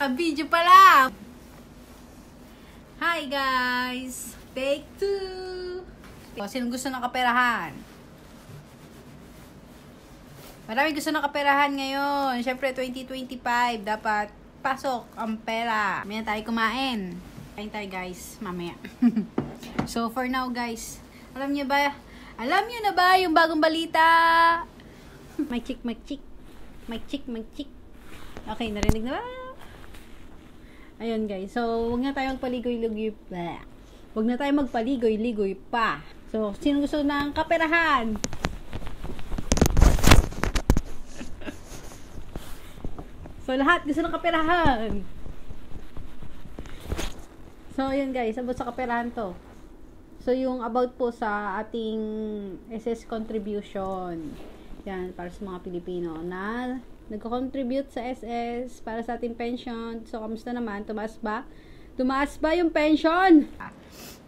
Naka-video pala! Hi guys! Take 2! O, sino gusto ng kaperahan? Marami gusto ng kaperahan ngayon. Siyempre, 2025. Dapat pasok ang pera. Mamaya tayo kumain. Kain tayo guys, mamaya. So, for now guys, alam niyo na ba yung bagong balita? Mic check. Okay, narinig na ba? Ayun guys, so huwag na tayo magpaligoy-ligoy pa. Huwag na tayo magpaligoy-ligoy pa. So, sino gusto ng kaperahan? So, lahat gusto ng kaperahan. So, ayun guys, about sa kaperahan to. So, yung about po sa ating SS contribution. Yan, para sa mga Pilipino na nagko-contribute sa SS para sa ating pension. So, kamusta naman? Tumaas ba? Tumaas ba yung pension?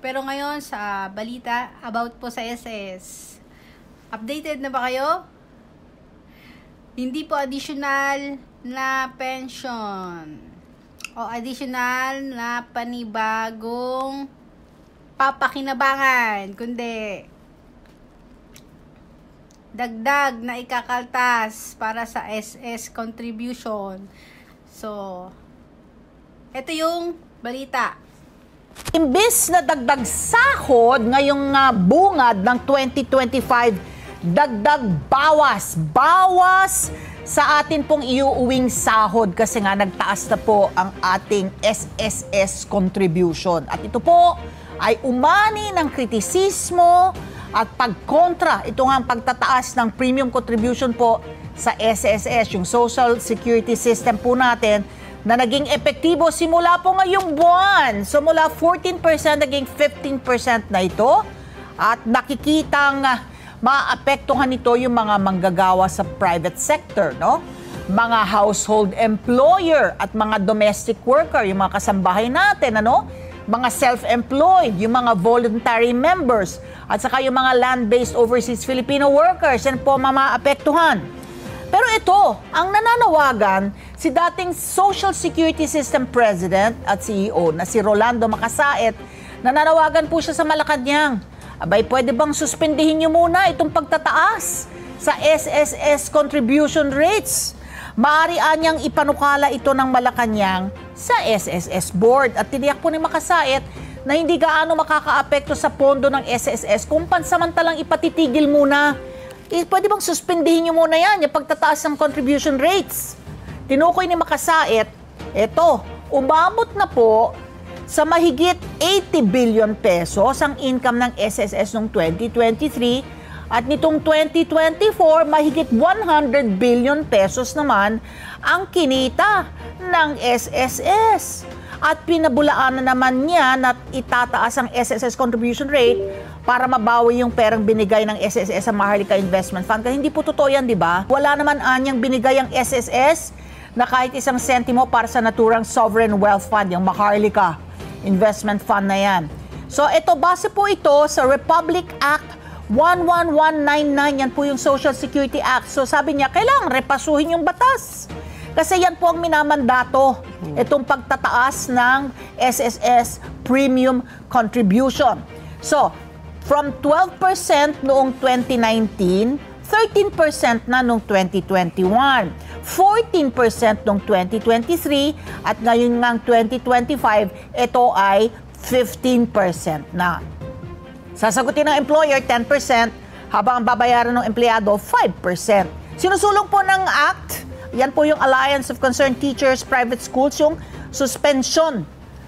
Pero ngayon, sa balita about po sa SS. Updated na ba kayo? Hindi po additional na pension o additional na panibagong papakinabangan, kundi dagdag na ikakaltas para sa SS contribution. So, ito yung balita. Imbis na dagdag sahod ngayong bungad ng 2025, dagdag bawas sa atin pong iuuwing sahod kasi nga nagtaas na po ang ating SSS contribution. At ito po ay umani ng kritisismo at pagkontra. Ito nga ang pagtataas ng premium contribution po sa SSS, yung Social Security System po natin, na naging epektibo simula po ngayong buwan. So mula 14% naging 15% na ito. At nakikitang maapektuhan nito yung mga manggagawa sa private sector, no? Mga household employer at mga domestic worker, yung mga kasambahay natin, ano? Mga self-employed, yung mga voluntary members, at saka yung mga land-based overseas Filipino workers, yan po maapektuhan. Pero ito, ang nananawagan, si dating Social Security System President at CEO na si Rolando Macasait, nananawagan po siya sa Malacanang. Abay, pwede bang suspendihin niyo muna itong pagtataas sa SSS contribution rates? Maaari niyang ipanukala ito ng Malacanang sa SSS Board. At tiniyak po ni Macasait na hindi gaano makakaapekto sa pondo ng SSS kung pansamantalang ipatitigil muna. Pwede bang suspendihin niyo muna yan, yung pagtataas ng contribution rates? Tinukoy ni Macasait, umabot na po sa mahigit 80 billion pesos ang income ng SSS noong 2023 at nitong 2024 mahigit 100 billion pesos naman ang kinita ng SSS. At pinabulaan na naman niya na itataas ang SSS contribution rate para mabawi yung perang binigay ng SSS sa Maharlika Investment Fund. Kasi hindi po totoo yan, di ba? Wala naman anyang binigay ang SSS na kahit isang sentimo para sa naturang Sovereign Wealth Fund, yung Maharlika Investment Fund na yan. So ito, base po ito sa Republic Act 11199, yan po yung Social Security Act. So sabi niya, kailangan repasuhin yung batas. Kasi yan po ang minamandato, itong pagtataas ng SSS premium contribution. So, from 12% noong 2019, 13% na noong 2021, 14% noong 2023, at ngayon ngang 2025, ito ay 15% na. Sasagutin ng employer 10%, habang ang babayaran ng empleyado 5%. Sinusulong po ng Act, yan po yung Alliance of Concerned Teachers Private Schools, yung suspension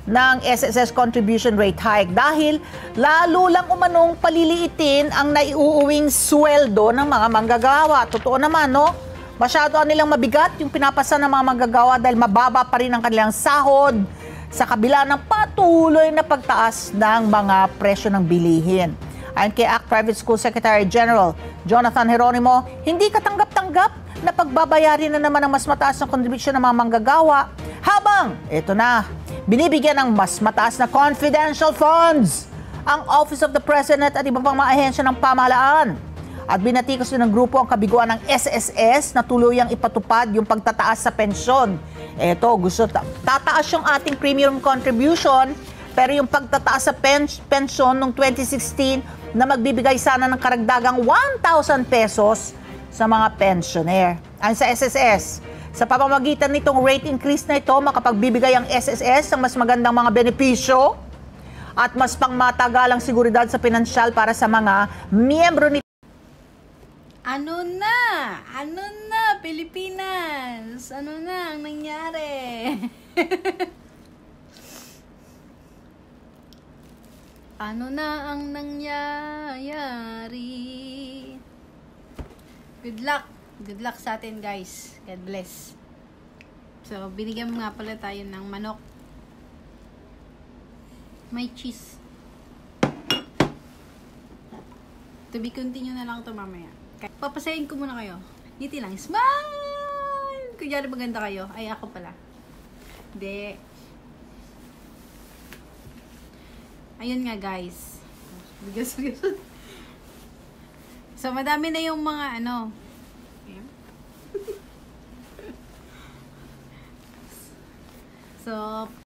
ng SSS contribution rate hike dahil lalo lang umanong paliliitin ang naiuuwing sweldo ng mga manggagawa. Totoo naman, no? Masyado nilang mabigat yung pinapasa ng mga manggagawa dahil mababa pa rin ang kanilang sahod sa kabila ng patuloy na pagtaas ng mga presyo ng bilihin. Ayon kay ACT Private School Secretary General Jonathan Geronimo, hindi katanggap-tanggap na pagbabayarin na naman ang mas mataas na contribution ng mga manggagawa habang, ito na, binibigyan ng mas mataas na confidential funds ang Office of the President at iba pang mga ahensya ng pamahalaan. At binatikos din ng grupo ang kabiguan ng SSS na tuluyang ipatupad yung pagtataas sa pensyon. Eto, gusto tataas yung ating premium contribution, pero yung pagtataas sa pensyon noong 2016 na magbibigay sana ng karagdagang 1,000 pesos sa mga pensioner. Ang sa SSS, sa pamamagitan nitong rate increase na ito, makapagbibigay ang SSS ng mas magandang mga benepisyo at mas pangmatagalang seguridad sa pinansyal para sa mga miyembro nito. Ano na, Pilipinas? Ano na ang nangyari? Ano na ang nangyayari? Good luck. Good luck sa atin, guys. God bless. So, binigyan mo nga pala tayo ng manok. May cheese. To be continue na lang ito mamaya. Papasayin ko muna kayo. Ngiti lang. Smile! Kunyari maganda kayo. Ay, ako pala. Hindi. Ayun nga, guys. Bigas. So, madami na yung mga ano. So,